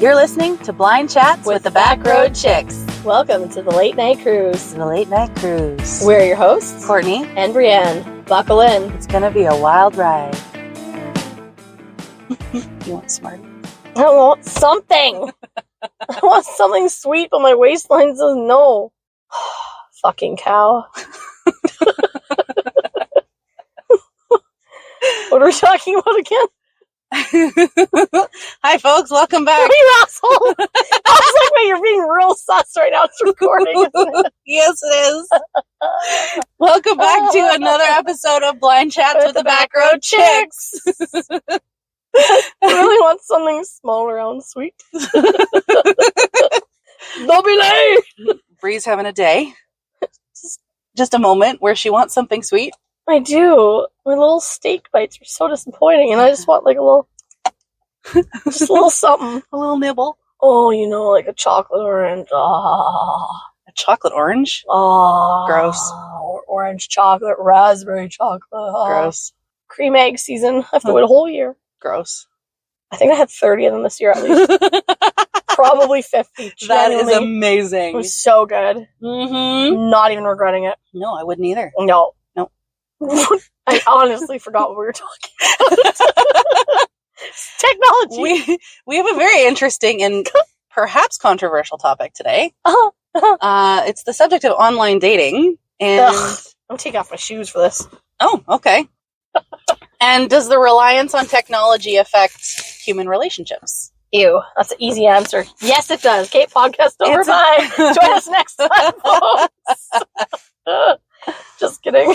You're listening to Blind Chats with the Back Road Chicks. Welcome to the Late Night Cruise. The Late Night Cruise. We're your hosts, Courtney and Brienne. Buckle in. It's going to be a wild ride. You want Smartie? I want something. I want something sweet, but my waistline says no. Fucking cow. What are we talking about again? Hi, folks. Welcome back. You asshole. I was like, wait, you're being real sus right now. It's recording, isn't it? Yes, it is. Welcome back to another episode of Blind Chats with the Back Road Chicks. I really want something small, round, sweet. Don't be late. Bree's having a day. Just a moment where she wants something sweet. I do. My little steak bites are so disappointing, and I just want like a little, just a little something. A little nibble. Oh, you know, like a chocolate orange. A chocolate orange? Gross. Or orange chocolate, raspberry chocolate. Gross. Cream egg season. I have to wait a whole year. Gross. I think I had 30 of them this year at least. Probably 50. That is amazing. It was so good. Mm-hmm. Not even regretting it. No, I wouldn't either. No. I honestly forgot what we were talking about. Technology. We have a very interesting and perhaps controversial topic today. It's the subject of online dating. And I'm taking off my shoes for this. Oh, okay. And does the reliance on technology affect human relationships? Ew, that's an easy answer. Yes, it does. Kate, podcast over. Bye. Join us next time, folks. Just kidding.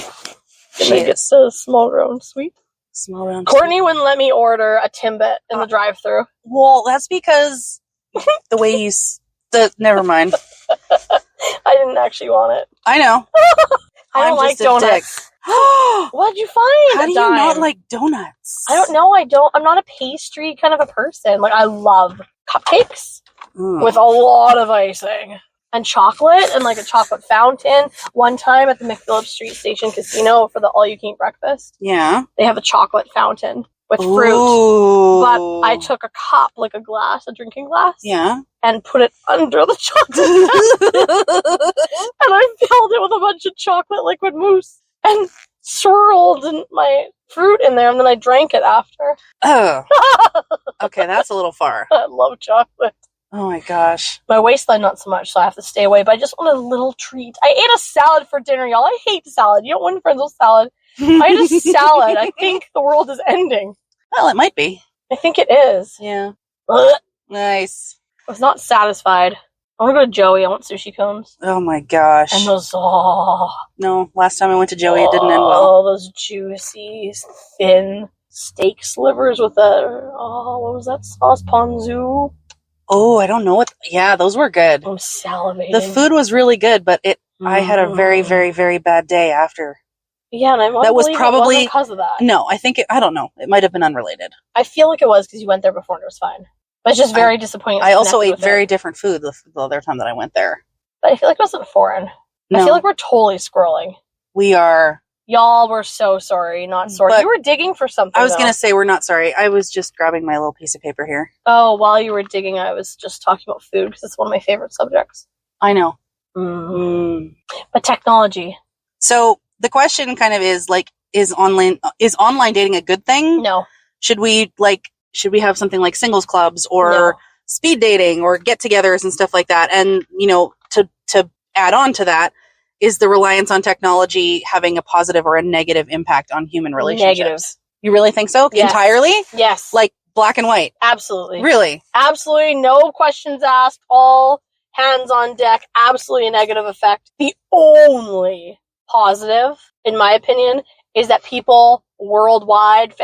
Make it so small round sweet. Small round Courtney sweet. Wouldn't let me order a Timbit in the drive-thru. Well, that's because the way you... never mind. I didn't actually want it. I know. I don't like donuts. What'd you find? How do you not like donuts? I don't know. I'm not a pastry kind of a person. Like, I love cupcakes with a lot of icing. And chocolate, and like a chocolate fountain. One time at the McPhillips Street Station Casino for the all-you-can-eat breakfast. Yeah. They have a chocolate fountain with fruit. Ooh. But I took a cup, like a glass, a drinking glass. Yeah. And put it under the chocolate fountain. And I filled it with a bunch of chocolate liquid mousse. And swirled my fruit in there, and then I drank it after. Oh. Okay, that's a little far. I love chocolate. Oh my gosh. My waistline not so much, so I have to stay away, but I just want a little treat. I ate a salad for dinner, y'all. I hate salad. You don't win friends with salad. I ate a salad. I think the world is ending. Well, it might be. I think it is. Yeah. Ugh. Nice. I was not satisfied. I want to go to Joey. I want sushi cones. Oh my gosh. And those, No, last time I went to Joey, it didn't end well. Oh, those juicy, thin steak slivers with what was that sauce? Ponzu? Oh, I don't know what. Yeah, those were good. I'm salivating. The food was really good, but I had a very, very, very bad day after. Yeah, and I that was probably it wasn't because of that. No, I think I don't know. It might have been unrelated. I feel like it was because you went there before and it was fine. But it's just very disappointing. I also ate very different food the other time that I went there. But I feel like it wasn't foreign. No. I feel like we're totally scrolling. We are. Y'all, we're so sorry. Not sorry. You were digging for something. I was going to say we're not sorry. I was just grabbing my little piece of paper here. Oh, while you were digging, I was just talking about food because it's one of my favorite subjects. I know. But technology. So the question kind of is like, is online dating a good thing? No. Should we have something like singles clubs or speed dating or get-togethers and stuff like that? And, to add on to that, is the reliance on technology having a positive or a negative impact on human relationships? Negative. You really think so? Yes. Entirely? Yes. Like black and white? Absolutely. Really? Absolutely. No questions asked. All hands on deck. Absolutely a negative effect. The only positive, in my opinion, is that people worldwide,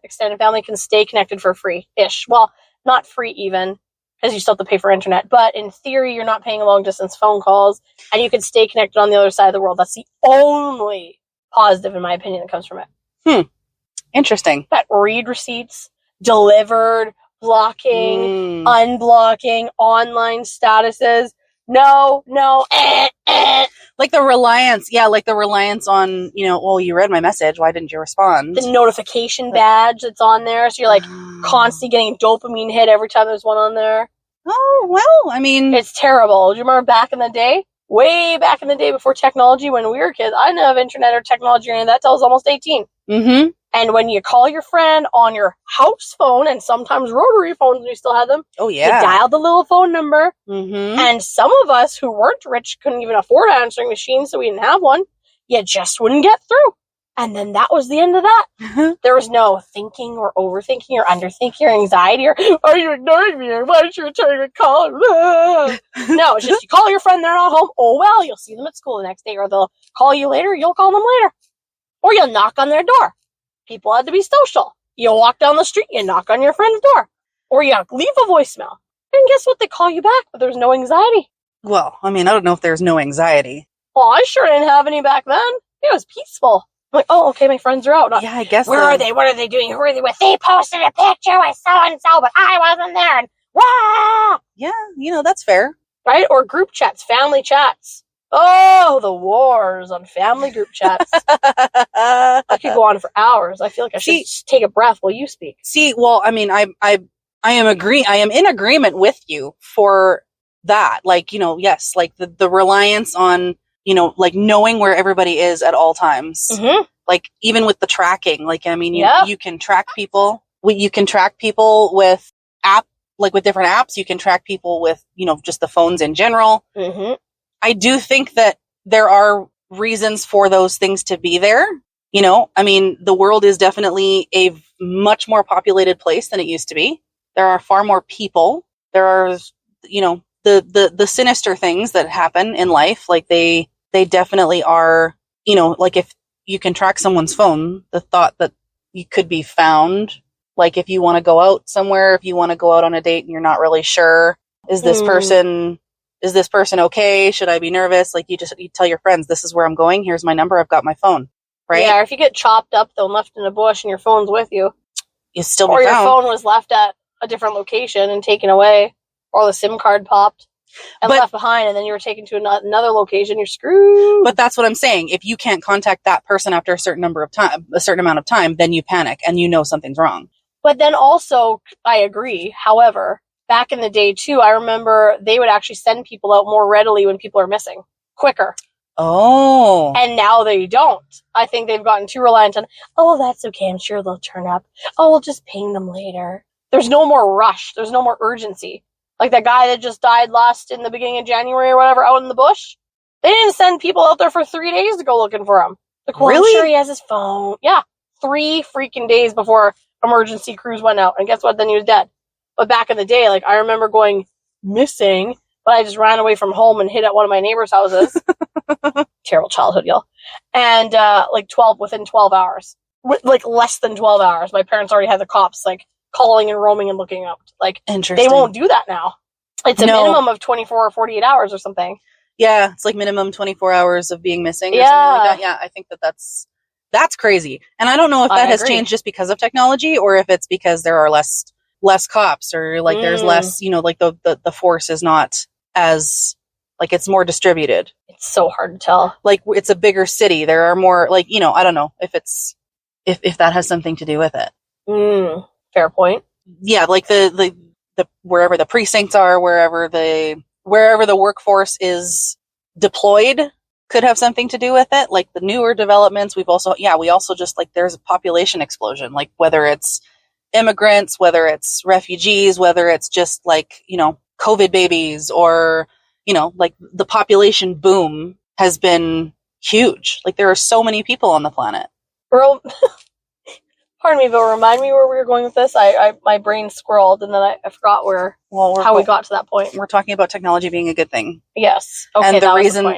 extended family, can stay connected for free-ish. Well, not free even, because you still have to pay for internet. But in theory, you're not paying long-distance phone calls, and you can stay connected on the other side of the world. That's the only positive, in my opinion, that comes from it. Interesting. That read receipts, delivered, blocking, unblocking, online statuses. No, Like the reliance on, you read my message, why didn't you respond? The notification badge that's on there, so you're like constantly getting a dopamine hit every time there's one on there. Oh, well, I mean... It's terrible. Do you remember back in the day? Way back in the day before technology, when we were kids, I didn't have internet or technology or any of that till I was almost 18. Mm-hmm. And when you call your friend on your house phone, and sometimes rotary phones, we still had them. Oh, yeah. You dialed the little phone number. Mm-hmm. And some of us who weren't rich couldn't even afford answering machines, so we didn't have one. You just wouldn't get through. And then that was the end of that. There was no thinking or overthinking or underthinking or anxiety or, are you ignoring me? Or why aren't you returning a call? No, it's just you call your friend, they're not home. Oh, well, you'll see them at school the next day, or they'll call you later, you'll call them later. Or you'll knock on their door. People had to be social. You walk down the street, you knock on your friend's door. Or you leave a voicemail. And guess what? They call you back, but there's no anxiety. Well, I mean, I don't know if there's no anxiety. Well, I sure didn't have any back then. It was peaceful. I'm like, oh, okay, my friends are out. Not, yeah, I guess. Where are they? What are they doing? Who are they with? They posted a picture with so-and-so, but I wasn't there. And wah! Yeah, that's fair. Right? Or group chats, family chats. Oh, the wars on family group chats. I could go on for hours. I feel like I should just take a breath while you speak. See, well, I mean, I am in agreement with you for that. Like, yes, like the reliance on, like knowing where everybody is at all times. Mm-hmm. Like even with the tracking, like, I mean, you can track people. You can track people with with different apps. You can track people with, just the phones in general. Mm-hmm. I do think that there are reasons for those things to be there. I mean, the world is definitely a much more populated place than it used to be. There are far more people. There are, the sinister things that happen in life. Like they definitely are, like if you can track someone's phone, the thought that you could be found, like if you want to go out somewhere, if you want to go out on a date and you're not really sure, is this person okay? Should I be nervous? Like you tell your friends, this is where I'm going. Here's my number. I've got my phone. Right? Yeah. Or if you get chopped up though and left in a bush and your phone's with you, you still be or found. Your phone was left at a different location and taken away, or the SIM card popped and left behind, and then you were taken to another location, you're screwed. But that's what I'm saying. If you can't contact that person after a certain amount of time, then you panic and something's wrong. But then also, I agree. However, back in the day too, I remember they would actually send people out more readily when people are missing, quicker. Oh. And now they don't. I think they've gotten too reliant on, oh, that's okay, I'm sure they'll turn up. Oh, we'll just ping them later. There's no more rush. There's no more urgency. Like that guy that just died in the beginning of January or whatever, out in the bush. They didn't send people out there for 3 days to go looking for him. Like, well, really? I'm sure he has his phone. Yeah. 3 freaking days before emergency crews went out. And guess what? Then he was dead. But back in the day, like, I remember going missing, but I just ran away from home and hid at one of my neighbor's houses. Terrible childhood, y'all. And, within 12 hours. Like, less than 12 hours. My parents already had the cops, like, calling and roaming and looking out. Like, they won't do that now. It's a minimum of 24 or 48 hours or something. Yeah, it's like minimum 24 hours of being missing or something like that. Yeah, I think that's crazy. And I don't know if that has changed just because of technology or if it's because there are less cops or like there's less, like the force is not as, like it's more distributed. It's so hard to tell. Like it's a bigger city. There are more like, I don't know if that has something to do with it. Fair point. Yeah, like the wherever the precincts are, wherever the workforce is deployed could have something to do with it. Like the newer developments, we also just like there's a population explosion, like whether it's immigrants, whether it's refugees, whether it's just like, COVID babies or, like the population boom has been huge. Like there are so many people on the planet. Bro, pardon me, but remind me where we were going with this. My brain squirreled and then I forgot how we got to that point. We're talking about technology being a good thing. Yes. Okay. And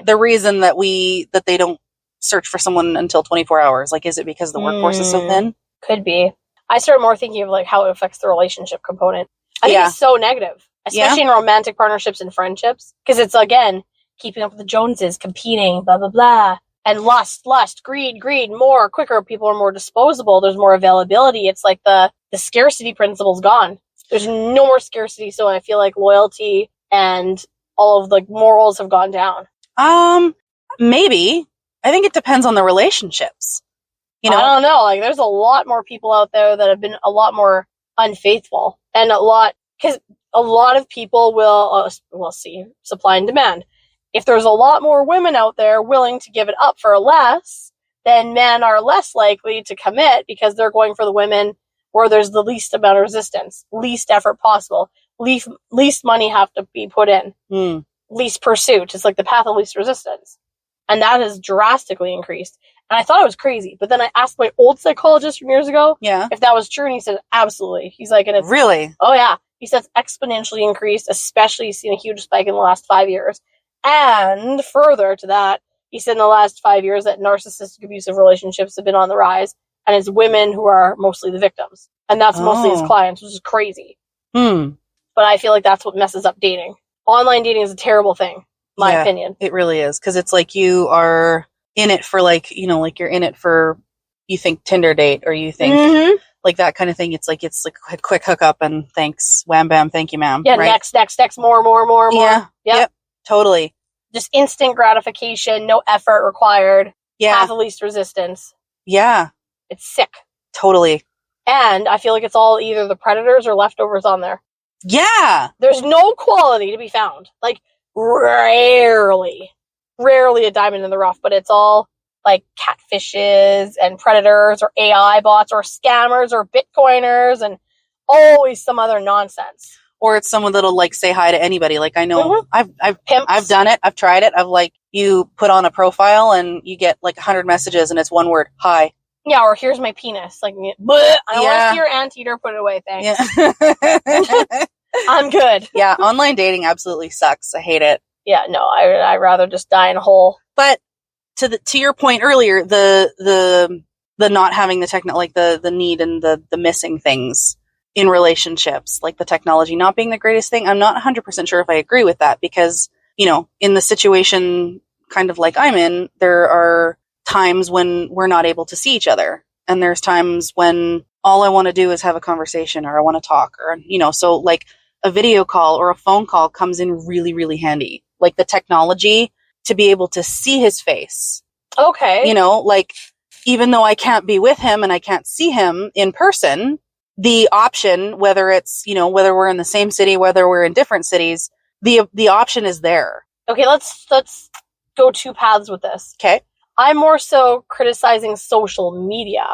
the reason that they don't search for someone until 24 hours, like, is it because the workforce is so thin? Could be. I started more thinking of like how it affects the relationship component. I think it's so negative, especially in romantic partnerships and friendships, because it's again keeping up with the Joneses, competing, blah blah blah. And lust, greed, more, quicker. People are more disposable. There's more availability. It's like the scarcity principle's gone. There's no more scarcity. So I feel like loyalty and all of the morals have gone down. Maybe. I think it depends on the relationships. I don't know. Like there's a lot more people out there that have been a lot more unfaithful and a lot, because a lot of people will, we'll see, supply and demand. If there's a lot more women out there willing to give it up for less, then men are less likely to commit because they're going for the women where there's the least amount of resistance, least effort possible, least money have to be put in, least pursuit. It's like the path of least resistance. And that has drastically increased. And I thought it was crazy. But then I asked my old psychologist from years ago if that was true, and he said, absolutely. He's like, and it's... Really? Oh, yeah. He says exponentially increased, especially seen a huge spike in the last 5 years. And further to that, he said in the last 5 years that narcissistic abusive relationships have been on the rise, and it's women who are mostly the victims. And that's mostly his clients, which is crazy. But I feel like that's what messes up dating. Online dating is a terrible thing. My opinion. It really is. Because it's like you are in it for like, you know, like you're in it for, you think Tinder date or you think like that kind of thing. It's like a quick hookup and thanks, wham bam, thank you ma'am. Yeah, right? next, more. Yeah, yep, totally. Just instant gratification, no effort required. Yeah. Path of least resistance. Yeah. It's sick. Totally. And I feel like it's all either the predators or leftovers on there. Yeah. There's no quality to be found. Like, rarely a diamond in the rough, but it's all like catfishes and predators or AI bots or scammers or Bitcoiners and always some other nonsense. Or it's someone that'll like say hi to anybody. Like I know I've done it. I've tried it. I've like, you put on a profile and you get like 100 messages and it's one word, hi. Yeah, or here's my penis. Like, I don't want to see your anteater, put it away, thanks. Yeah. I'm good. Yeah, online dating absolutely sucks. I hate it. Yeah, no, I'd rather just die in a hole. But to your point earlier, the not having the like the need and the missing things in relationships, like the technology not being the greatest thing, I'm not 100% sure if I agree with that because, you know, in the situation kind of like I'm in, there are times when we're not able to see each other. And there's times when all I want to do is have a conversation or I want to talk or, you know, so like a video call or a phone call comes in really, really handy. Like the technology to be able to see his face. Okay. You know, like even though I can't be with him and I can't see him in person, the option, whether it's, you know, whether we're in the same city, whether we're in different cities, the option is there. Okay, let's go two paths with this. Okay. I'm more so criticizing social media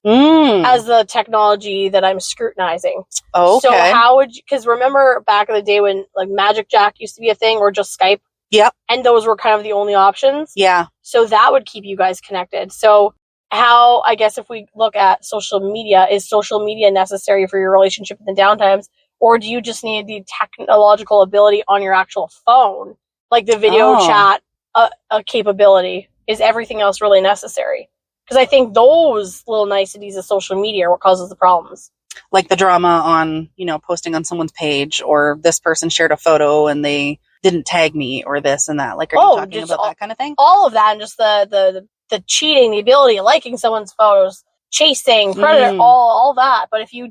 as the technology that I'm scrutinizing. Oh, okay. So how would you, because remember back in the day when like Magic Jack used to be a thing or just Skype? Yep. And those were kind of the only options? Yeah. So that would keep you guys connected. So how, I guess if we look at social media, is social media necessary for your relationship in the downtimes? Or do you just need the technological ability on your actual phone? Like the video chat capability. Is everything else really necessary? Because I think those little niceties of social media are what causes the problems. Like the drama on, you know, posting on someone's page or this person shared a photo and they didn't tag me or this and that. Like, are you talking about that kind of thing? All of that and just the cheating, the ability of liking someone's photos, chasing, predator, all that. But if we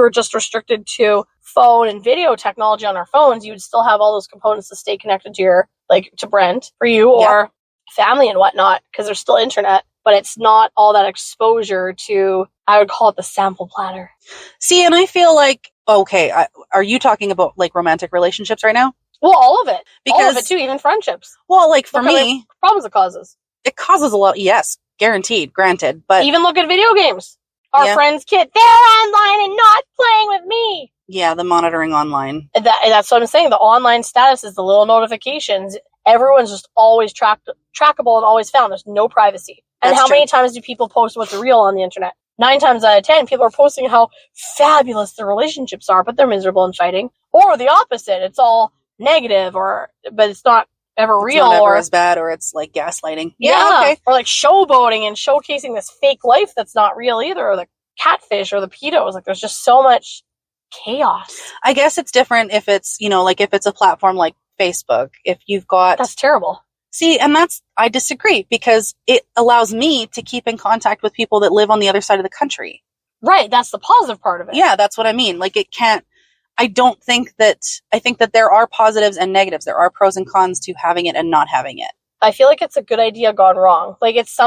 were just restricted to phone and video technology on our phones, you would still have all those components to stay connected to your, like to Brent for you or family and whatnot, because there's still internet, but it's not all that exposure to, I would call it the sample platter. See, and I feel like, okay, are you talking about like romantic relationships right now? Well, all of it. Because, all of it too, even friendships. Well, like for me, problems it causes. It causes a lot, yes, guaranteed, granted, but... Even look at video games. Our friend's kid, they're online and not playing with me. Yeah, the monitoring online. That's what I'm saying. The online status is the little notifications. Everyone's just always trackable and always found. There's no privacy. And how many times do people post what's real on the internet? 9 times out of 10, people are posting how fabulous their relationships are, but they're miserable and fighting. Or the opposite. It's all negative, but it's not ever real. It's not ever as bad, or it's like gaslighting. Yeah, okay. Or like showboating and showcasing this fake life that's not real either, or the catfish or the pedos. Like there's just so much chaos. I guess it's different if it's, you know, like if it's a platform like Facebook, if you've got... That's terrible. See, and I disagree, because it allows me to keep in contact with people that live on the other side of the country. Right, that's the positive part of it. Yeah, that's what I mean. Like it can't... I think that there are positives and negatives. There are pros and cons to having it and not having it. I feel like it's a good idea gone wrong. Like it's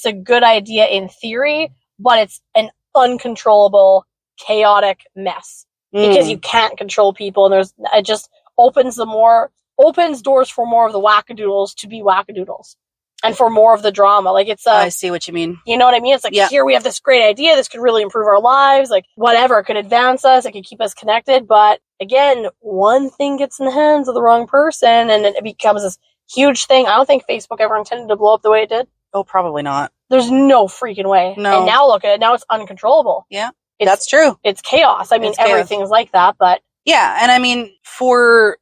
a good idea in theory, but it's an uncontrollable, chaotic mess. because you can't control people, and it just opens doors for more of the wackadoodles to be wackadoodles. And for more of the drama. Like, it's I see what you mean. You know what I mean? It's like, here we have this great idea. This could really improve our lives. Like, whatever. It could advance us. It could keep us connected. But again, one thing gets in the hands of the wrong person and it becomes this huge thing. I don't think Facebook ever intended to blow up the way it did. Oh, probably not. There's no freaking way. No. And now look at it. Now it's uncontrollable. Yeah, that's true. It's chaos. I mean, everything's like that, but... Yeah, and I mean, for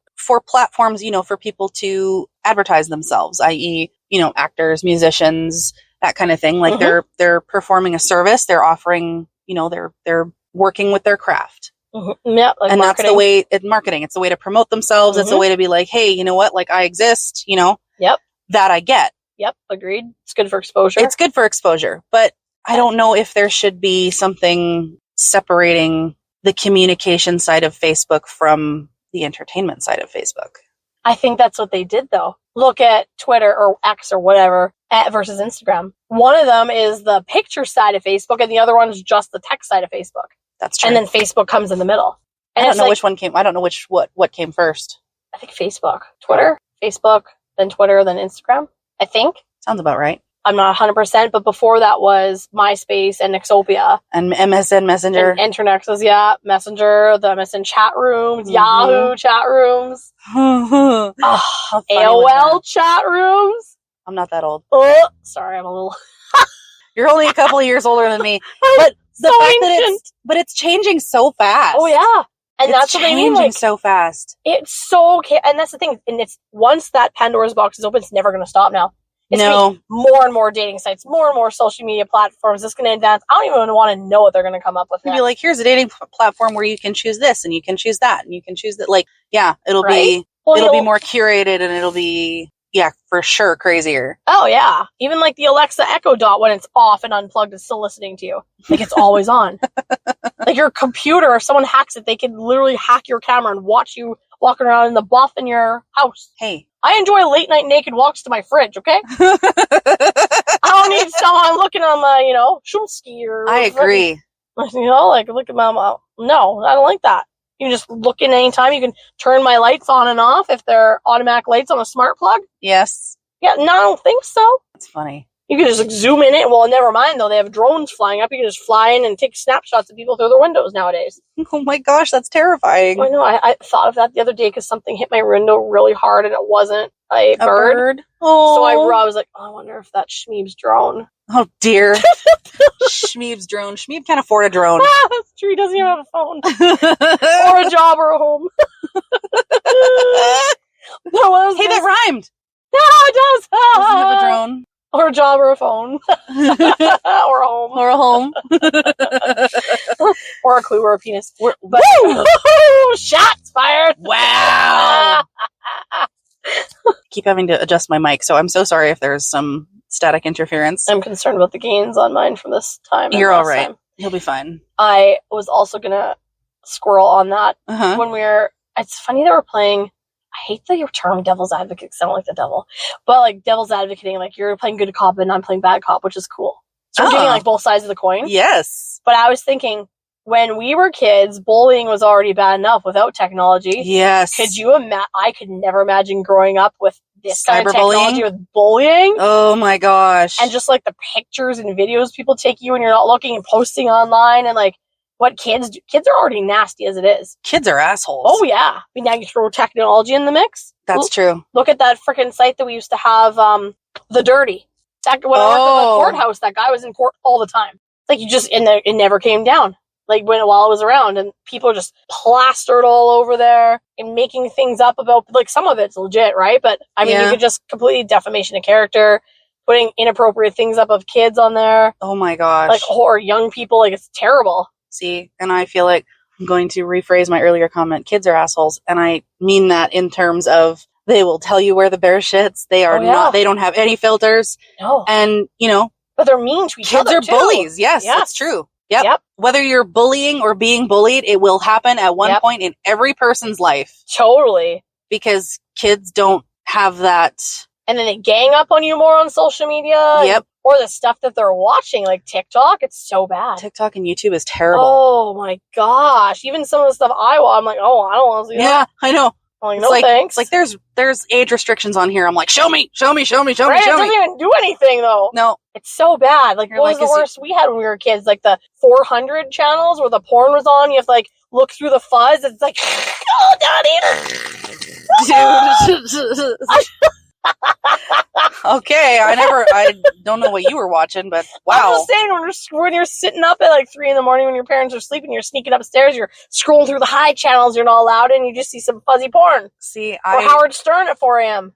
platforms, for people to advertise themselves, i.e., actors, musicians, that kind of thing. Like they're performing a service, they're offering, they're working with their craft. Mm-hmm. Yeah, like and marketing. That's the way it's marketing. It's a way to promote themselves. It's a way to be like, hey, you know what? Like, I exist, Yep. That I get. Yep. Agreed. It's good for exposure. It's good for exposure, but I don't know if there should be something separating the communication side of Facebook from the entertainment side of Facebook. I think that's what they did, though. Look at Twitter or X or whatever versus Instagram. One of them is the picture side of Facebook, and the other one is just the text side of Facebook. That's true. And then Facebook comes in the middle. And I don't know which one came. I don't know what came first. I think Facebook, Twitter, Facebook, then Twitter, then Instagram. I think sounds about right. I'm not 100%, but before that was MySpace and Nexopia. And MSN Messenger. And Internet was, Messenger, the MSN chat rooms, Yahoo chat rooms, AOL chat rooms. I'm not that old. Oh, sorry, I'm a little... You're only a couple of years older than me. But the fact that it's changing so fast. Oh, yeah. And that's what I mean. It's changing so fast. It's so... And that's the thing. And it's once that Pandora's box is open, it's never going to stop now. It's more and more dating sites, more and more social media platforms. It's going to advance. I don't even want to know what they're going to come up with. You're like, here's a dating platform where you can choose this and you can choose that and you can choose that. Like, yeah, it'll be more curated and it'll be, for sure, crazier. Oh, yeah. Even like the Alexa Echo Dot, when it's off and unplugged, it's still listening to you. Like, it's always on. Like your computer, if someone hacks it, they can literally hack your camera and watch you walking around in the buff in your house. Hey. I enjoy late night naked walks to my fridge, okay? I don't need someone looking on my, Shumsky or... I agree. Like, look at my mom. No, I don't like that. You can just look in any time. You can turn my lights on and off if they're automatic lights on a smart plug. Yes. Yeah, no, I don't think so. That's funny. You can just zoom in it. Well, never mind, though. They have drones flying up. You can just fly in and take snapshots of people through their windows nowadays. Oh my gosh, that's terrifying. I know. I thought of that the other day because something hit my window really hard and it wasn't a bird. Oh. So I was like, I wonder if that's Shmeeb's drone. Oh dear. Shmeeb's drone. Shmeeb can't afford a drone. That's true. He doesn't even have a phone. Or a job or a home. Hey, that rhymed. Yeah, it does. Doesn't have a drone. Or a job or a phone. Or a home. Or a home. Or a clue or a penis. Woo! Shots fired! Wow! Keep having to adjust my mic, so I'm so sorry if there's some static interference. I'm concerned about the gains on mine from this time. You're all right. You'll be fine. I was also gonna squirrel on that when we were... It's funny that we're playing... I hate the term devil's advocate because I don't like the devil. But like devil's advocating, like you're playing good cop and I'm playing bad cop, which is cool. So we're getting like both sides of the coin. Yes. But I was thinking, when we were kids, bullying was already bad enough without technology. Yes. Could you imagine? I could never imagine growing up with this kind of technology with bullying. Oh my gosh. And just like the pictures and videos people take you when you're not looking and posting online and like what kids do. Kids are already nasty as it is. Kids are assholes. Oh yeah. I mean, now you throw technology in the mix. That's true. Look at that freaking site that we used to have, The Dirty. When I worked at the courthouse, that guy was in court all the time. Like it never came down. Like while I was around, and people are just plastered all over there and making things up about, like some of it's legit, right? But I mean, you could just completely defamation of character, putting inappropriate things up of kids on there. Oh my gosh. Like, or young people, like it's terrible. See, and I feel like I'm going to rephrase my earlier comment. Kids are assholes. And I mean that in terms of they will tell you where the bear shits. They are not, they don't have any filters. No. And, but they're mean to each other. Kids are bullies. Yes, that's true. Yep. Whether you're bullying or being bullied, it will happen at one point in every person's life. Totally. Because kids don't have that and then they gang up on you more on social media. Yep. Or the stuff that they're watching, like TikTok, it's so bad. TikTok and YouTube is terrible. Oh my gosh. Even some of the stuff I watch, I'm like, oh, I don't want to see that. Yeah, I know. I'm like, It's no like, thanks. It's like there's age restrictions on here. I'm like, show me. Right? It doesn't even do anything, though. No. It's so bad. Like, You're what was like, the worst we had when we were kids? Like, the 400 channels where the porn was on. You have to, like, look through the fuzz. It's like, oh, Daddy. Dude. Okay, I don't know what you were watching, but wow. I'm just saying, when you're sitting up at like 3 a.m. when your parents are sleeping, you're sneaking upstairs, you're scrolling through the high channels you're not allowed in, you just see some fuzzy porn. See, Or Howard Stern at 4 a.m.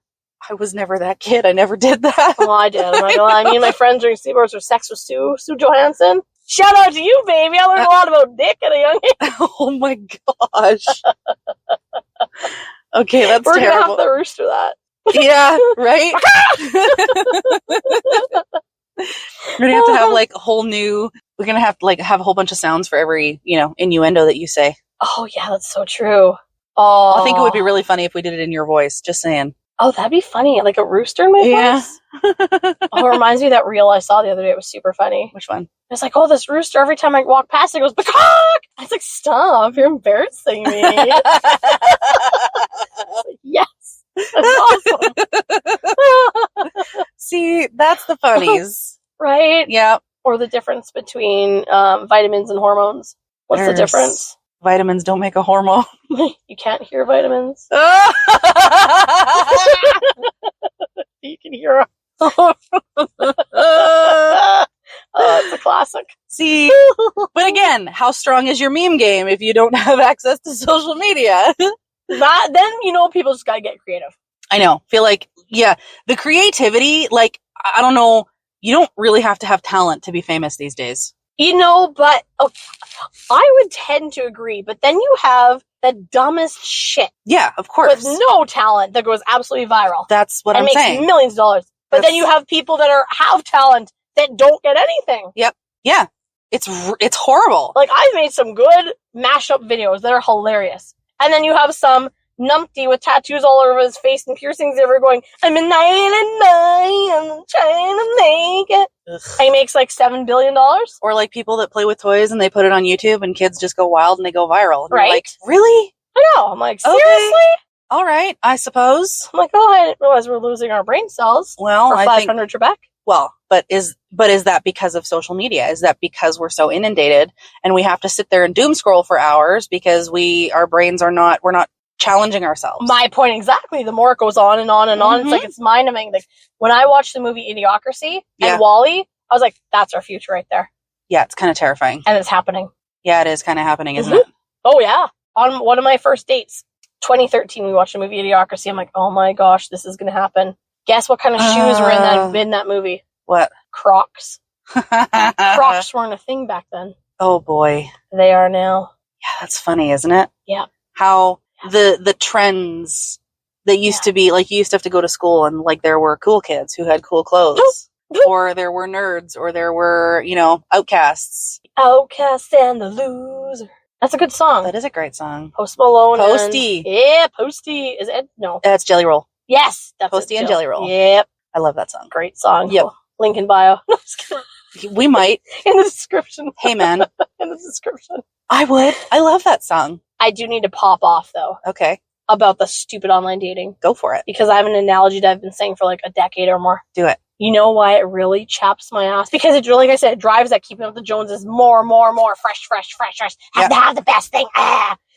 I was never that kid. I never did that. Well, I did. I'm not gonna lie. Me and my friends during sleepovers were sex with Sue Johansson. Shout out to you, baby. I learned a lot about dick at a young age. Oh my gosh. Okay, that's We're terrible. gonna have to rooster that. Yeah, right? We're gonna have to have like a whole new, we're gonna have to like have a whole bunch of sounds for every, innuendo that you say. Oh yeah, that's so true. Oh, I think it would be really funny if we did it in your voice, just saying. Oh, that'd be funny. Like a rooster in my voice? Oh, it reminds me of that reel I saw the other day. It was super funny. Which one? It's like, oh, this rooster, every time I walk past it, goes, "Peacock!" It's like, stop, you're embarrassing me. Yes. That's awesome. See, that's the funnies. Right? Yeah. Or the difference between vitamins and hormones. What's the difference? Vitamins don't make a hormone. You can't hear vitamins. You can hear them. It's a classic. See, but again, how strong is your meme game if you don't have access to social media? Then, people just gotta get creative. I know. Feel like, yeah, the creativity, like, I don't know, you don't really have to have talent to be famous these days. But I would tend to agree, but then you have the dumbest shit. Yeah, of course. With no talent that goes absolutely viral. That's what I'm saying. And makes millions of dollars. But then you have people that have talent that don't get anything. Yep. Yeah. It's horrible. Like, I've made some good mashup videos that are hilarious. And then you have some numpty with tattoos all over his face and piercings everywhere going, I'm a 99, I'm trying to make it. Ugh. And he makes like $7 billion. Or like people that play with toys and they put it on YouTube and kids just go wild and they go viral. And right? Like, really? I know. I'm like, seriously? Okay. All right, I suppose. I'm like, oh, I didn't realize we're losing our brain cells. Well, for 500 Trebek. Well, but is that because of social media? Is that because we're so inundated and we have to sit there and doom scroll for hours because our brains we're not challenging ourselves? My point exactly. The more it goes on and on and on, it's like it's mind-numbing. Like when I watched the movie Idiocracy and WALL-E, I was like, that's our future right there. Yeah, it's kind of terrifying. And it's happening. Yeah, it is kind of happening, isn't it? Oh, yeah. On one of my first dates, 2013, we watched the movie Idiocracy. I'm like, oh my gosh, this is going to happen. Guess what kind of shoes were in that movie? What? Crocs. Crocs weren't a thing back then. Oh boy. They are now. Yeah, that's funny, isn't it? Yeah. How the trends that used to be, like, you used to have to go to school and like there were cool kids who had cool clothes. Or there were nerds, or there were, outcasts. Outcast and the loser. That's a good song. That is a great song. Post Malone. Posty. Yeah, Posty. Is it? No. That's Jelly Roll. Yes. That's Posty and Jelly Roll. Yep. I love that song. Great song. Yep. Link in bio. No, just kidding. We might. In the description. Hey, man. In the description. I would. I love that song. I do need to pop off, though. Okay. About the stupid online dating. Go for it. Because I have an analogy that I've been saying for like a decade or more. Do it. You know why it really chaps my ass? Because it, like I said, it drives that Keeping Up with the Joneses more. Fresh. Have to have the best thing.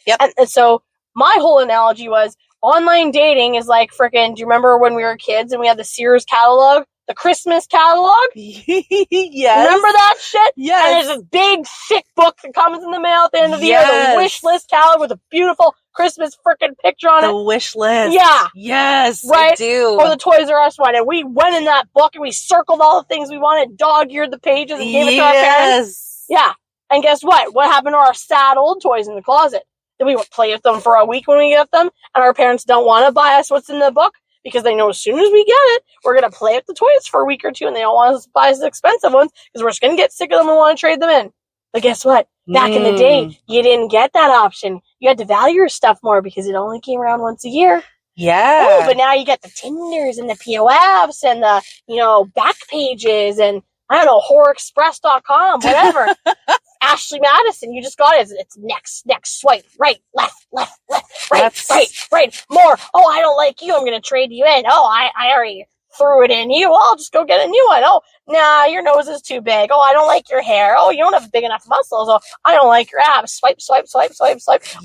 Yep. And so my whole analogy was online dating is like freaking, do you remember when we were kids and we had the Sears catalog? The Christmas catalog? Yes. Remember that shit? Yes. And there's this big, thick book that comes in the mail at the end of the year, the wish list catalog with a beautiful Christmas freaking picture on it. The wish list. Yeah. Yes, right? I do. Or the Toys R Us one. And we went in that book and we circled all the things we wanted, dog-eared the pages and gave it to our parents. Yeah. And guess what? What happened to our sad old toys in the closet? Then we would play with them for a week when we get them, and our parents don't want to buy us what's in the book because they know as soon as we get it, we're going to play with the toys for a week or two, and they don't want us to buy us the expensive ones because we're just going to get sick of them and want to trade them in. But guess what? Back in the day, you didn't get that option. You had to value your stuff more because it only came around once a year. Yeah. Oh, but now you get the Tinders and the POFs and the, back pages and, I don't know, horrorexpress.com, whatever. Ashley Madison, you just got it. It's next, swipe, right, left, right, more. Oh, I don't like you. I'm going to trade you in. Oh, I already threw it in you. Well, I'll just go get a new one. Oh, nah, your nose is too big. Oh, I don't like your hair. Oh, you don't have big enough muscles. Oh, I don't like your abs. Swipe. Oh,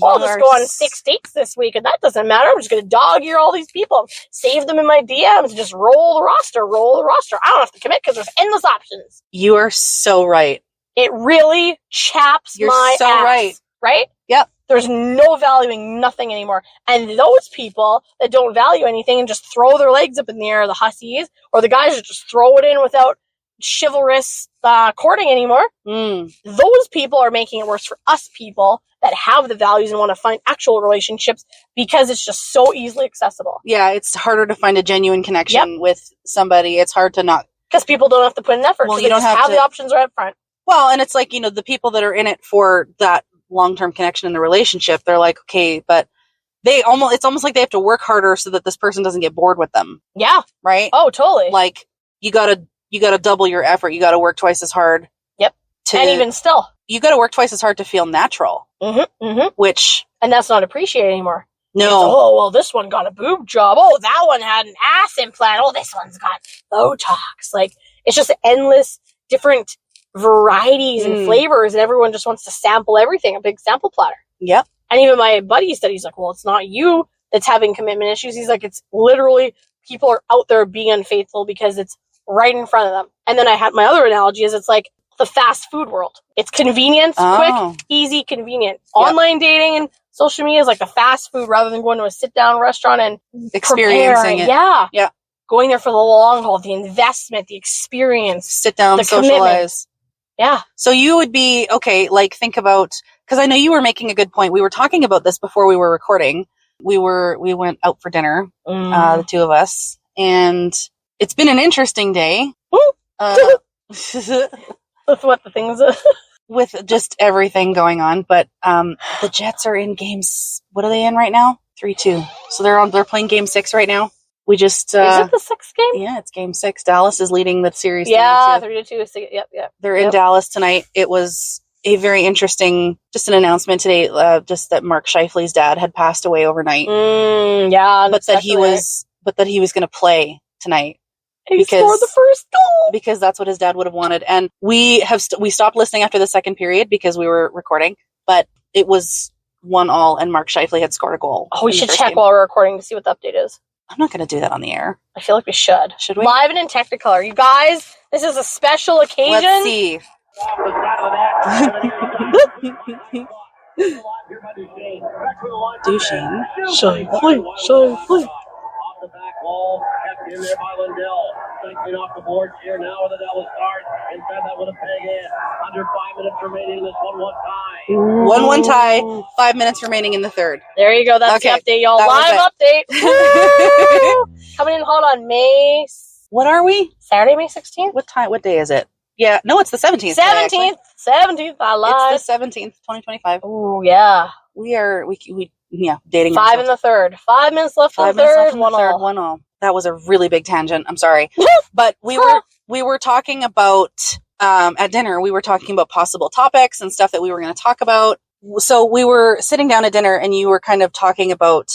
I'll just go on 6 dates this week, and that doesn't matter. I'm just going to dog-ear all these people, save them in my DMs, and just roll the roster. I don't have to commit because there's endless options. You are so right. It really chaps my so ass. Right? Yep. There's no valuing nothing anymore. And those people that don't value anything and just throw their legs up in the air, the hussies, or the guys that just throw it in without chivalrous courting anymore, those people are making it worse for us people that have the values and want to find actual relationships because it's just so easily accessible. Yeah, it's harder to find a genuine connection with somebody. It's hard to not... Because people don't have to put in effort. Well, you don't have the options right up front. Well, and it's like, the people that are in it for that long-term connection in the relationship, they're like, okay, but it's almost like they have to work harder so that this person doesn't get bored with them. Yeah. Right? Oh, totally. Like, you gotta double your effort. You gotta work twice as hard. Yep. And even still. You gotta work twice as hard to feel natural. Mm-hmm. Mm-hmm. Which... And that's not appreciated anymore. No. Oh, well, this one got a boob job. Oh, that one had an ass implant. Oh, this one's got Botox. Like, it's just endless different varieties and flavors, and everyone just wants to sample everything, a big sample platter. Yep. And even my buddy said, he's like, well, it's not you that's having commitment issues. He's like, it's literally people are out there being unfaithful because it's right in front of them. And then I had my other analogy is it's like the fast food world. It's convenience, quick, easy, convenient. Yep. Online dating and social media is like the fast food rather than going to a sit-down restaurant and experiencing it. Yeah. Yeah. Going there for the long haul, the investment, the experience. Sit down, the socialize. Commitment. Yeah. So you would be, okay, like think about, because I know you were making a good point. We were talking about this before we were recording. We went out for dinner, the two of us, and it's been an interesting day. With what the things with just everything going on. But the Jets are in games. What are they in right now? 3-2. So they're playing game 6 right now. We just is it the 6th game? Yeah, it's game 6. Dallas is leading the series. Yeah, 3-2. Yep. They're in Dallas tonight. It was a very interesting, just an announcement today, just that Mark Scheifele's dad had passed away overnight. Yeah, but that he was going to play tonight. He scored the first goal because that's what his dad would have wanted. And we stopped listening after the second period because we were recording, but it was 1-1 and Mark Scheifele had scored a goal. Oh, we should check while we're recording to see what the update is. I'm not going to do that on the air. I feel like we should. Should we? Live and in Technicolor. You guys, this is a special occasion. Let's see. Duchesne. Scheifele. Off the back wall, kept in there by Lindell. Cycling off the board here now with the Dallas Stars. Inside that with a peg in. Under 5 minutes remaining in this 1-1 tie. 1-1 tie. 5 minutes remaining in the third. There you go. That's the update, y'all. Live update. Coming in hot on May. What are we? Saturday, May 16th. What time? What day is it? Yeah, no, it's the 17th. 17th. I lied. It's the 17th, 2025. Oh yeah. We dating 5 in the third. 5 minutes left in the third. 1-1. That was a really big tangent. I'm sorry, but we were talking about at dinner. We were talking about possible topics and stuff that we were going to talk about. So we were sitting down at dinner, and you were kind of talking about,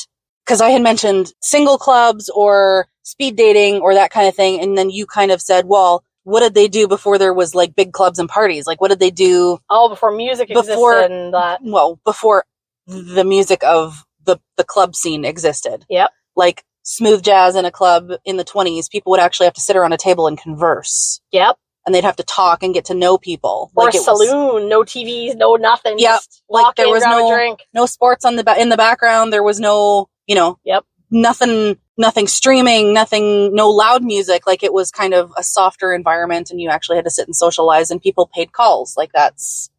because I had mentioned single clubs or speed dating or that kind of thing, and then you kind of said, well, what did they do before there was like big clubs and parties? Like, what did they do? Oh, before music existed and that. Well, before the music of the club scene existed. Yep. Like smooth jazz in a club in the 20s, people would actually have to sit around a table and converse. Yep. And they'd have to talk and get to know people. Or like a saloon, no TVs, no nothing. Yep. Like there was no sports in the background. There was no, Yep. Nothing streaming, no loud music. Like it was kind of a softer environment, and you actually had to sit and socialize, and people paid calls. Like that's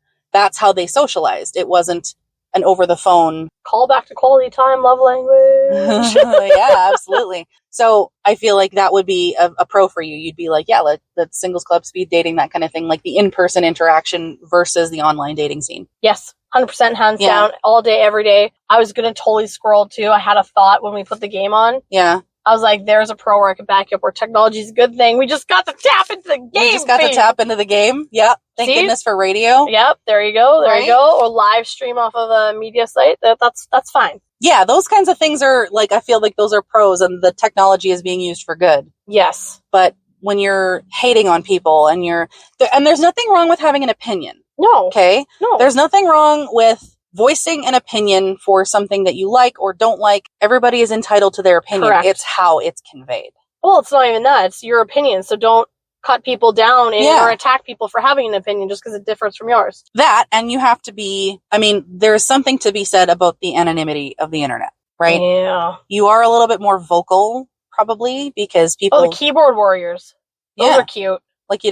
how they socialized. It wasn't an over the phone call back to quality time, love language. Yeah, absolutely. So I feel like that would be a pro for you. You'd be like, yeah, let's singles club, speed dating, that kind of thing, like the in-person interaction versus the online dating scene. Yes. 100% hands Yeah. down, all day, every day. I was going to totally scroll too. I had a thought when we put the game on. Yeah. I was like, there's a pro where I can back you up where technology is a good thing. We just got to tap into the game. We just got to tap into the game. Yep. Thank goodness for radio. Yep. There you go. There you go. Or live stream off of a media site. That's fine. Yeah. Those kinds of things are like, I feel like those are pros and the technology is being used for good. Yes. But when you're hating on people and there's nothing wrong with having an opinion. No. Okay? No. There's nothing wrong with voicing an opinion for something that you like or don't like. Everybody is entitled to their opinion. Correct. It's how it's conveyed. Well, it's not even that. It's your opinion. So don't cut people down or attack people for having an opinion just because it differs from yours. That, and you have to be, there's something to be said about the anonymity of the internet, right? Yeah. You are a little bit more vocal, probably, because people... Oh, the keyboard warriors. Those are cute. Like,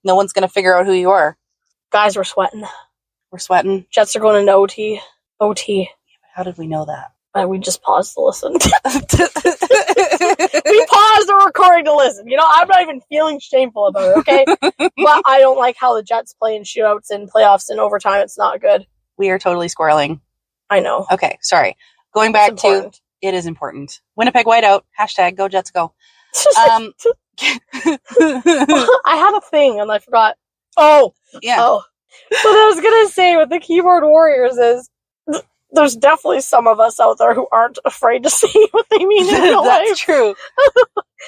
no one's going to figure out who you are. Guys, we're sweating. We're sweating. Jets are going into OT. OT. How did we know that? We just paused to listen. We paused the recording to listen. I'm not even feeling shameful about it, okay? But I don't like how the Jets play in shootouts and playoffs and overtime. It's not good. We are totally squirreling. I know. Okay, sorry. Going back to... It is important. Winnipeg Whiteout. # go Jets go. I had a thing and I forgot. Oh. Yeah. Oh. What I was going to say with the keyboard warriors is there's definitely some of us out there who aren't afraid to say what they mean in real life. That's true.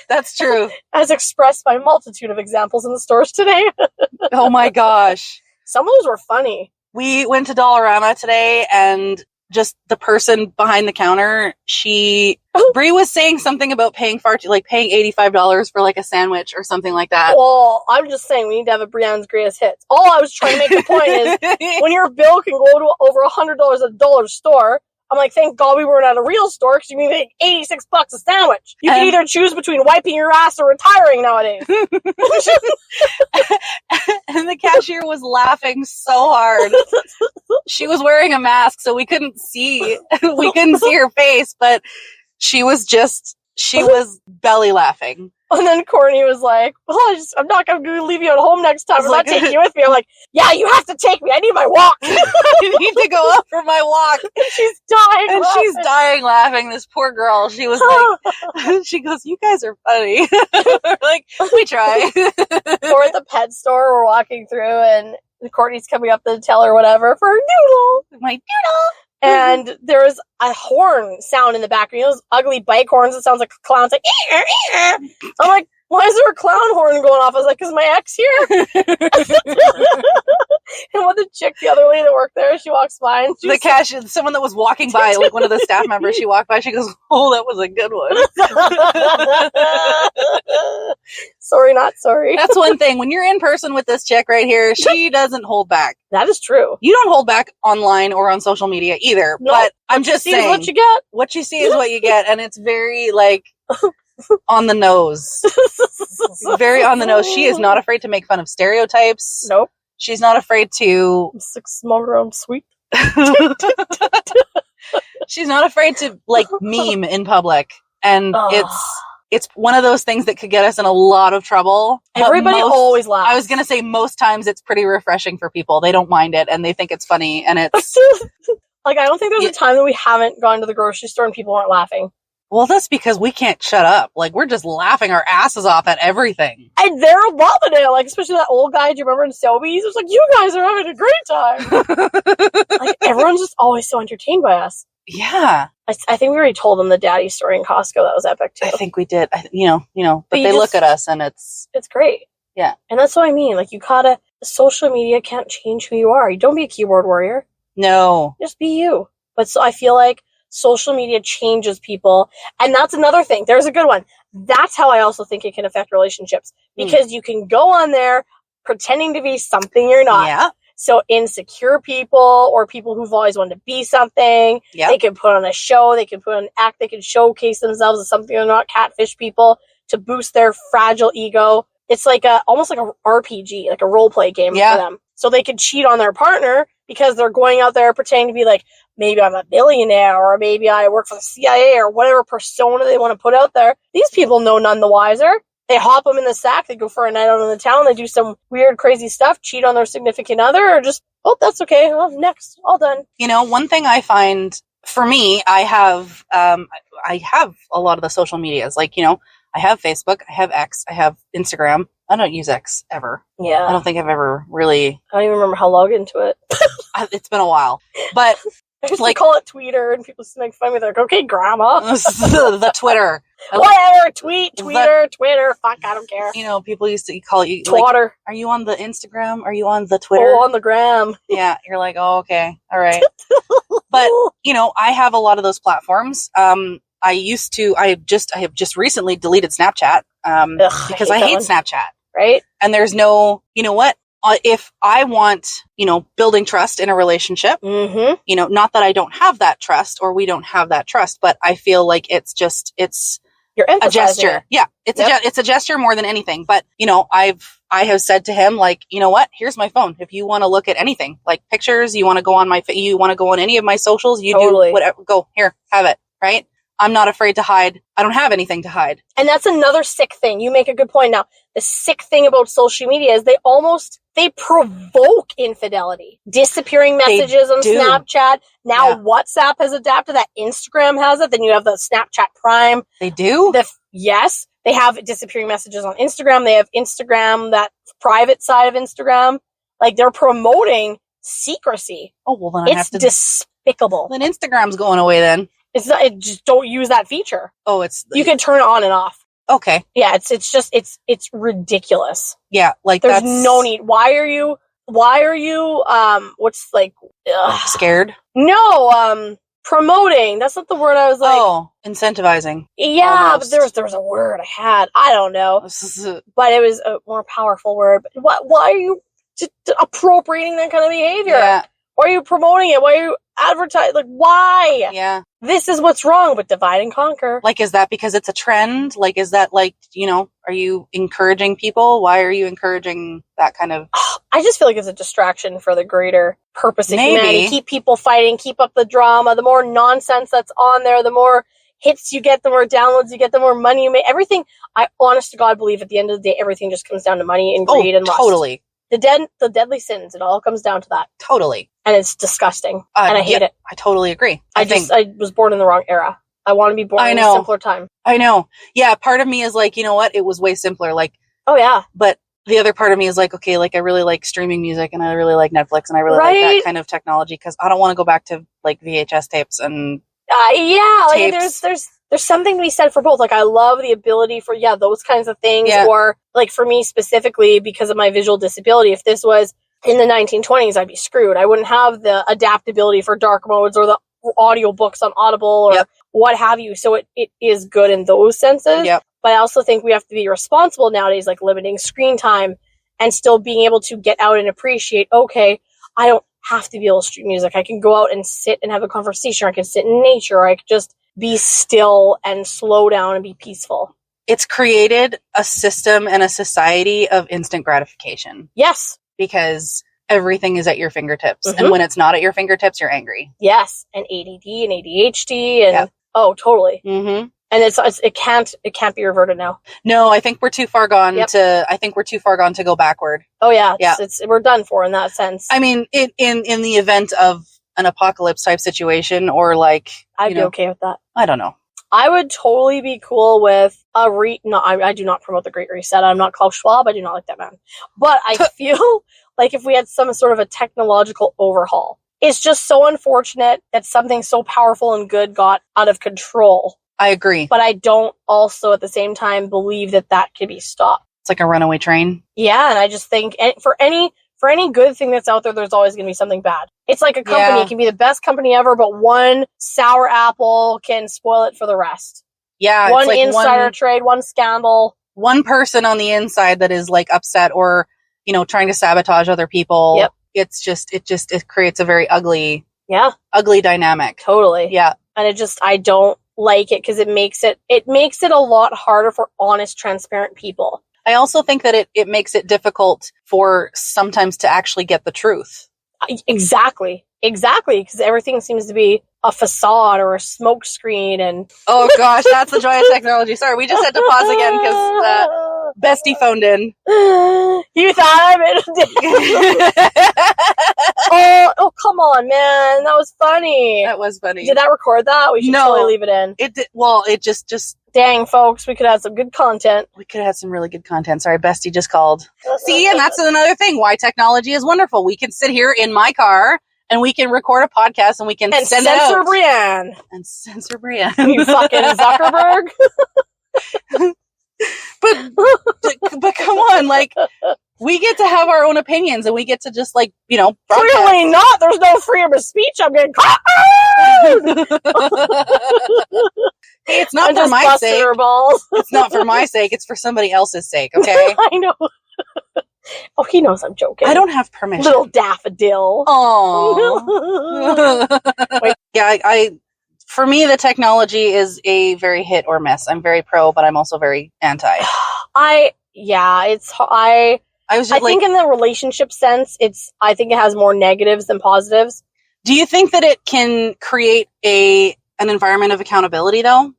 That's true. As expressed by a multitude of examples in the stores today. Oh my gosh. Some of those were funny. We went to Dollarama today and just the person behind the counter, Brie was saying something about paying paying $85 for like a sandwich or something like that. Well, I'm just saying we need to have a Brianne's Greatest Hits. All I was trying to make the point is when your bill can go to over $100 at a dollar store, I'm like, thank God we weren't at a real store because you can make $86 a sandwich. You can either choose between wiping your ass or retiring nowadays. And the cashier was laughing so hard. She was wearing a mask, so we couldn't see her face, but she was belly laughing. And then Courtney was like, well, I'm not going to leave you at home next time. I'm not taking you with me. I'm like, yeah, you have to take me. I need my walk. I need to go out for my walk. And she's dying and laughing. She's dying laughing. This poor girl. She was like, she goes, you guys are funny. We're like, we try. We're at the pet store. We're walking through and Courtney's coming up to tell her whatever for her doodle. My doodle. And there was a horn sound in the background. Those ugly bike horns. It sounds like a clown. It's like, I'm like, why is there a clown horn going off? I was like, is my ex here? And with the chick, the other lady that worked there, she walks by and the cashier, someone that was walking by, like one of the staff members, she walked by, she goes, oh, that was a good one. Sorry, not sorry. That's one thing. When you're in person with this chick right here, she doesn't hold back. That is true. You don't hold back online or on social media either. Nope. But I'm just saying, what you get. What you see is what you get, and it's very like on the nose. Very on the nose. She is not afraid to make fun of stereotypes. Nope. She's not afraid to smell her own sweet. She's not afraid to like meme in public, and it's one of those things that could get us in a lot of trouble. Everybody always laughs. I was going to say most times it's pretty refreshing for people. They don't mind it and they think it's funny, and it's like, I don't think there's a time that we haven't gone to the grocery store and people aren't laughing. Well, that's because we can't shut up. Like, we're just laughing our asses off at everything. And they're loving it. Like, especially that old guy, do you remember in Sobeys? It was like, you guys are having a great time. Like, everyone's just always so entertained by us. Yeah. I think we already told them the daddy story in Costco. That was epic, too. I think we did. But they look at us and it's great. Yeah. And that's what I mean. Like, social media can't change who you are. You don't be a keyboard warrior. No. Just be you. But so I feel like social media changes people. And that's another thing. There's a good one. That's how I also think it can affect relationships. Because you can go on there pretending to be something you're not. Yeah. So insecure people or people who've always wanted to be something, they can put on a show, they can put on an act, they can showcase themselves as something they're not, catfish people to boost their fragile ego. It's like almost like a RPG, like a role play game for them. So they can cheat on their partner because they're going out there pretending to be like, maybe I'm a billionaire or maybe I work for the CIA or whatever persona they want to put out there. These people know none the wiser. They hop them in the sack, they go for a night out in the town, they do some weird, crazy stuff, cheat on their significant other, or just, oh, that's okay, well, next, all done. You know, one thing I find, for me, I have a lot of the social medias. Like, you know, I have Facebook, I have X, I have Instagram. I don't use X ever. Yeah. I don't think I've ever really... I don't even remember how to log into it. It's been a while. But... I used to call it Tweeter, and people used to make fun of me. They're like, okay, Grandma. The Twitter. Whatever, Twitter, fuck, I don't care. You know, people used to call you... Twatter. Like, are you on the Instagram? Are you on the Twitter? Oh, on the gram. Yeah, you're like, oh, okay, all right. But, you know, I have a lot of those platforms. I have just recently deleted Snapchat because I hate Snapchat. Right? And there's no, you know what? If I want, you know, building trust in a relationship, you know, not that I don't have that trust or we don't have that trust, but I feel like it's You're a gesture. Yeah. It's a gesture more than anything. But, you know, I have said to him, like, you know what, here's my phone. If you want to look at anything, like pictures, you want to go on any of my socials, you do whatever, go here, have it. Right. I'm not afraid to hide. I don't have anything to hide. And that's another sick thing. You make a good point. Now, the sick thing about social media is they provoke infidelity. Disappearing messages on Snapchat. Now WhatsApp has adapted that. Instagram has it. Then you have the Snapchat Prime. They do? Yes. They have disappearing messages on Instagram. They have Instagram, that private side of Instagram. Like, they're promoting secrecy. Oh, well, then it's despicable. Then Instagram's going away then. It's not, just don't use that feature. Oh, you can turn it on and off. Okay. Yeah, it's ridiculous. Yeah, like there's no need. Why are you what's like scared? No, promoting. That's not the word I was like. Oh, incentivizing. Yeah, almost. but there was a word I had. I don't know. But it was a more powerful word. But why are you appropriating that kind of behavior? Yeah. Why are you promoting it? Why are you advertising? Like, why? Yeah. This is what's wrong with divide and conquer. Like, is that because it's a trend? Like, is that like, you know, are you encouraging people? Why are you encouraging that kind of... I just feel like it's a distraction for the greater purpose of humanity. Keep people fighting, keep up the drama. The more nonsense that's on there, the more hits you get, the more downloads you get, the more money you make. Everything, I honest to God believe at the end of the day, everything just comes down to money and greed and lust. Totally. The deadly sins, it all comes down to that. Totally. And it's disgusting. And I hate it. I totally agree. I was born in the wrong era. I want to be born in a simpler time. I know. Yeah, part of me is like, you know what? It was way simpler. Like, oh yeah. But the other part of me is like, okay, like I really like streaming music and I really like Netflix and I really like that kind of technology because I don't want to go back to like VHS tapes and like there's something to be said for both. Like, I love the ability for, those kinds of things. Yeah. Or, like, for me specifically, because of my visual disability, if this was in the 1920s, I'd be screwed. I wouldn't have the adaptability for dark modes or the audio books on Audible or what have you. So it is good in those senses. Yep. But I also think we have to be responsible nowadays, like limiting screen time and still being able to get out and appreciate, okay, I don't have to be able to stream music. I can go out and sit and have a conversation. Or I can sit in nature. Or I could just be still and slow down and be peaceful. It's created a system and a society of instant gratification. Yes. Because everything is at your fingertips. Mm-hmm. And when it's not at your fingertips, you're angry. Yes. And ADD and ADHD and oh, totally. Mm-hmm. And it can't be reverted now. No, I think we're too far gone to go backward. Oh yeah. We're done for in that sense. I mean, in the event of an apocalypse type situation or like, I'd be okay with that. I don't know. I would totally be cool with I do not promote the Great Reset. I'm not Klaus Schwab. I do not like that man. But I feel like if we had some sort of a technological overhaul, it's just so unfortunate that something so powerful and good got out of control. I agree. But I don't also at the same time believe that could be stopped. It's like a runaway train. Yeah. And I just think for any good thing that's out there, there's always going to be something bad. It's like a company. It can be the best company ever, but one sour apple can spoil it for the rest. Yeah. One insider trade, one scandal. One person on the inside that is like upset or, trying to sabotage other people. Yep. It creates a very ugly dynamic. Totally. Yeah. And I don't like it because it makes it a lot harder for honest, transparent people. I also think that it makes it difficult for sometimes to actually get the truth. Exactly. Because everything seems to be a facade or a smoke screen and... Oh gosh, that's the joy of technology. Sorry, we just had to pause again because Bestie phoned in. You thought I made a Oh, come on, man. That was funny. That was funny. Did I record that? We should totally leave it in. It did. Well, it just. Dang, folks, we could have some good content. We could have some really good content. Sorry, Bestie just called. See, and that's another thing. Why technology is wonderful. We can sit here in my car and we can record a podcast and we can send it out. Brienne. And censor Brienne. You fucking Zuckerberg. But come on, like, we get to have our own opinions and we get to just, like, broadcast. Clearly not. There's no freedom of speech. I'm getting caught. Hey, it's not for my sake. It's not for my sake. It's for somebody else's sake, okay? I know. Oh, he knows I'm joking. I don't have permission. Little daffodil. Oh. Yeah, for me, the technology is a very hit or miss. I'm very pro, but I'm also very anti. I think in the relationship sense, I think it has more negatives than positives. Do you think that it can create an environment of accountability, though?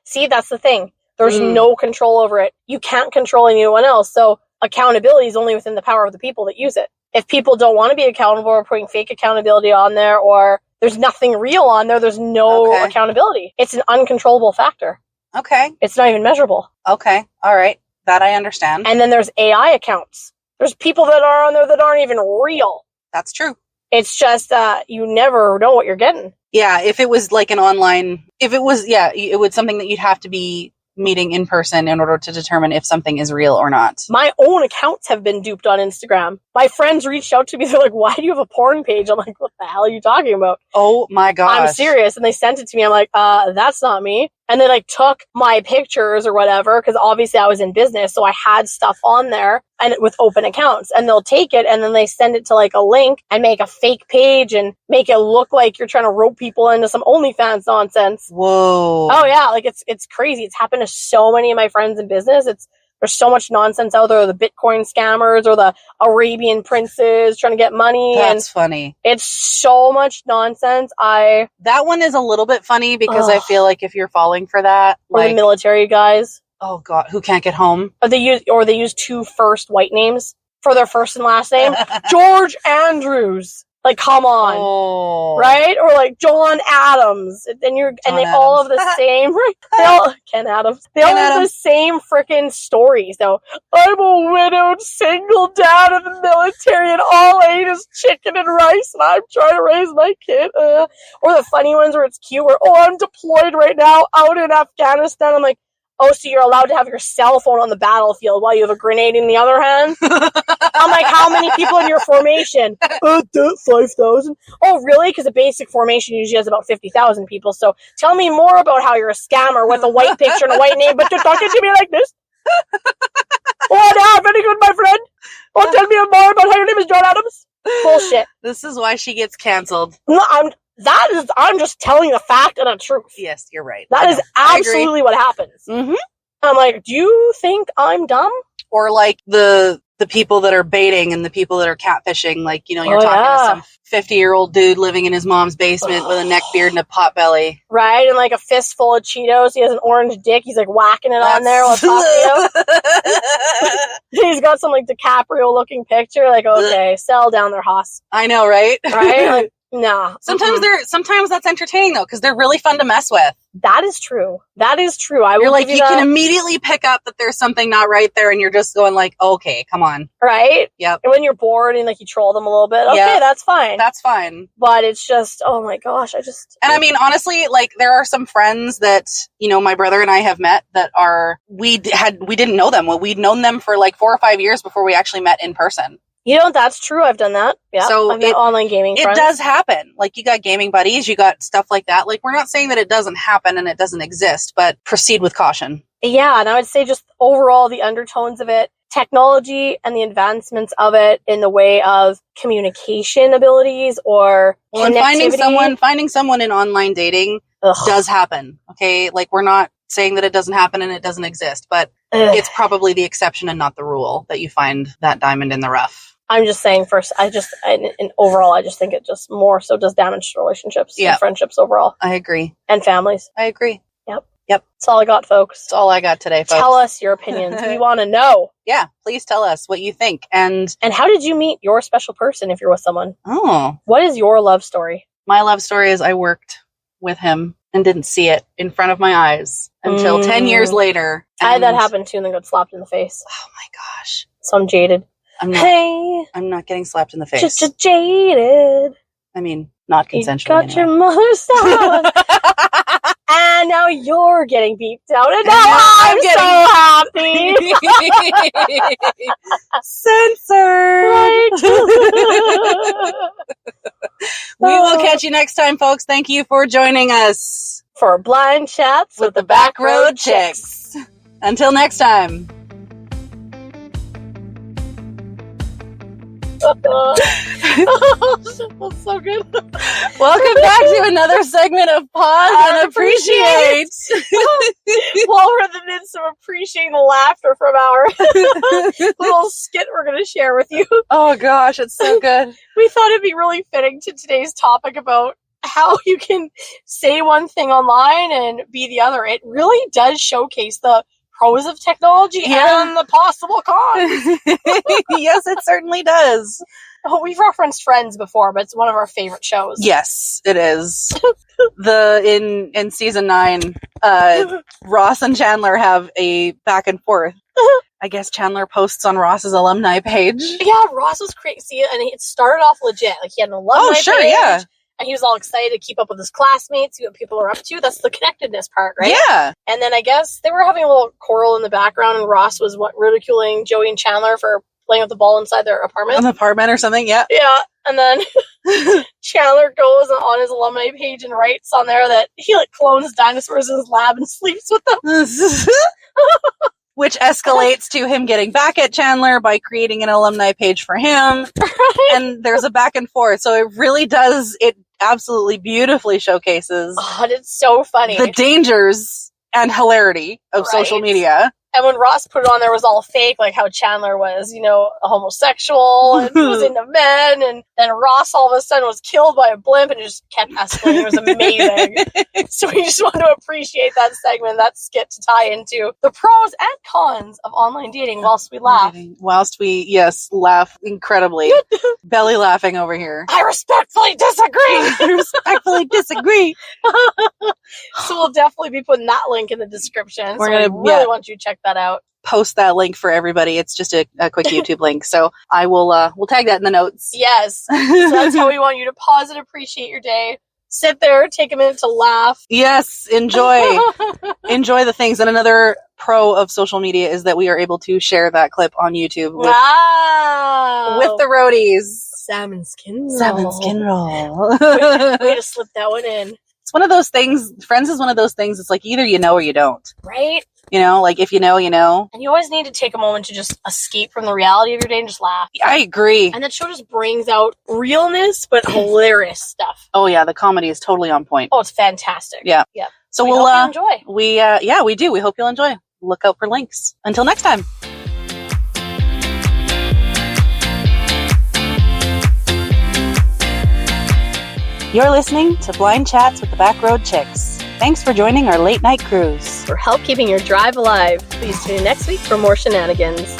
See, that's the thing. There's no control over it. You can't control anyone else. So accountability is only within the power of the people that use it. If people don't want to be accountable or putting fake accountability on there, or there's nothing real on there, there's no accountability. It's an uncontrollable factor. Okay. It's not even measurable. Okay. All right. That I understand. And then there's AI accounts. There's people that are on there that aren't even real. That's true. It's just you never know what you're getting. Yeah, if it was like an online, it was something that you'd have to be meeting in person in order to determine if something is real or not. My own accounts have been duped on Instagram. My friends reached out to me. They're like, why do you have a porn page? I'm like, what the hell are you talking about? Oh my gosh. I'm serious. And they sent it to me. I'm like, that's not me. And they like took my pictures or whatever, because obviously I was in business, so I had stuff on there and with open accounts, and they'll take it and then they send it to like a link and make a fake page and make it look like you're trying to rope people into some OnlyFans nonsense. Whoa. Oh yeah, like it's crazy. It's happened to so many of my friends in business. There's so much nonsense out there, the Bitcoin scammers or the Arabian princes trying to get money. That's funny. It's so much nonsense. That one is a little bit funny because I feel like if you're falling for that, or the military guys. Oh God, who can't get home? Or they use two first white names for their first and last name. George Andrews. Like, come on, right? Or like John Adams, and they all have the same. Ken Adams. They all have the same freaking stories. Though I'm a widowed single dad in the military, and all I eat is chicken and rice, and I'm trying to raise my kid. Or the funny ones where it's cute, where I'm deployed right now out in Afghanistan. I'm like, oh, so you're allowed to have your cell phone on the battlefield while you have a grenade in the other hand? I'm like, how many people in your formation? 5,000. Oh, really? Because a basic formation usually has about 50,000 people. So tell me more about how you're a scammer with a white picture and a white name, but you're talking to me like this? Oh, yeah, very good, my friend. Oh, tell me more about how your name is John Adams. Bullshit. This is why she gets canceled. No, I'm just telling the fact and the truth. Yes, you're right. That is absolutely what happens. Mm-hmm. I'm like, do you think I'm dumb? Or like the people that are baiting and the people that are catfishing, like, you're talking to some 50-year-old dude living in his mom's basement with a neck beard and a pot belly. Right, and like a fistful of Cheetos. He has an orange dick. He's like whacking it on there while talking. He's got some like DiCaprio looking picture. Like, okay, sell down their hoss. I know, right? Right? Like, nah. Sometimes that's entertaining though, because they're really fun to mess with. That is true. You're like, you can immediately pick up that there's something not right there, and you're just going like, okay, come on. Right? Yep. And when you're bored and like you troll them a little bit, okay, that's fine. That's fine. But it's just, oh my gosh, And I mean, honestly, like there are some friends that, my brother and I have met that we didn't know them. Well, we'd known them for like 4 or 5 years before we actually met in person. That's true. I've done that. Yeah. So I've got online gaming friends. It does happen. Like you got gaming buddies, you got stuff like that. Like we're not saying that it doesn't happen and it doesn't exist, but proceed with caution. Yeah. And I would say just overall the undertones of it, technology and the advancements of it in the way of communication abilities or connectivity. Finding someone in online dating does happen. Okay. Like we're not saying that it doesn't happen and it doesn't exist, but it's probably the exception and not the rule that you find that diamond in the rough. I'm just saying and overall, I just think it just more so does damage to relationships and friendships overall. I agree. And families. I agree. Yep. Yep. That's all I got, folks. That's all I got today, folks. Tell us your opinions. We want to know. Yeah, please tell us what you think. And how did you meet your special person if you're with someone? Oh. What is your love story? My love story is I worked with him and didn't see it in front of my eyes until 10 years later. I had that happen too and then got slapped in the face. Oh my gosh. So I'm jaded. I'm not getting slapped in the face. Just jaded. I mean, not consensually. You got your mother's son. And now you're getting beeped out. And now I'm so happy. Censored. Right. We will catch you next time, folks. Thank you for joining us for Blind Chats with the Back Road Chicks. Until next time. That's so good. Welcome back to another segment of Pause and Appreciate. While we're in the midst of appreciating the laughter from our little skit we're going to share with you. Oh gosh, it's so good. We thought it'd be really fitting to today's topic about how you can say one thing online and be the other. It really does showcase the pros of technology and the possible cons. Yes, it certainly does. Oh, we've referenced Friends before, but it's one of our favorite shows. Yes, it is. In season 9, Ross and Chandler have a back and forth. I guess Chandler posts on Ross's alumni page. Yeah, Ross was crazy, and it started off legit. Like, he had an alumni page. Yeah. And he was all excited to keep up with his classmates, see what people are up to. That's the connectedness part, right? Yeah. And then I guess they were having a little quarrel in the background, and Ross was ridiculing Joey and Chandler for playing with the ball inside their apartment. An apartment or something, yeah. Yeah. And then Chandler goes on his alumni page and writes on there that he clones dinosaurs in his lab and sleeps with them. Which escalates to him getting back at Chandler by creating an alumni page for him. Right. And there's a back and forth. So it really does, it absolutely beautifully showcases and it's so funny. The dangers and hilarity of social media. And when Ross put it on there, it was all fake, like how Chandler was, a homosexual and was into men. And then Ross all of a sudden was killed by a blimp and it just kept escalating. It was amazing. So we just want to appreciate that segment, that skit, to tie into the pros and cons of online dating whilst we laugh. Whilst we, yes, laugh incredibly. Belly laughing over here. I respectfully disagree. So we'll definitely be putting that link in the description. We really want you to check that out. Post that link for everybody. It's just a quick YouTube link. So I will we'll tag that in the notes. Yes. So that's how we want you to pause and appreciate your day. Sit there, take a minute to laugh. Yes, enjoy the things. And another pro of social media is that we are able to share that clip on YouTube with the roadies. Salmon skin roll. Way to slip that one in. It's one of those things. Friends is one of those things. It's like either you know or you don't. Right? Like if you know, you know. And you always need to take a moment to just escape from the reality of your day and just laugh. I agree. And that show just brings out realness, but hilarious stuff. Oh yeah, the comedy is totally on point. Oh, it's fantastic. Yeah. Yep. So we hope you enjoy. We do. We hope you'll enjoy. Look out for links. Until next time. You're listening to Blind Chats with the Back Road Chicks. Thanks for joining our late night cruise. For help keeping your drive alive, please tune in next week for more shenanigans.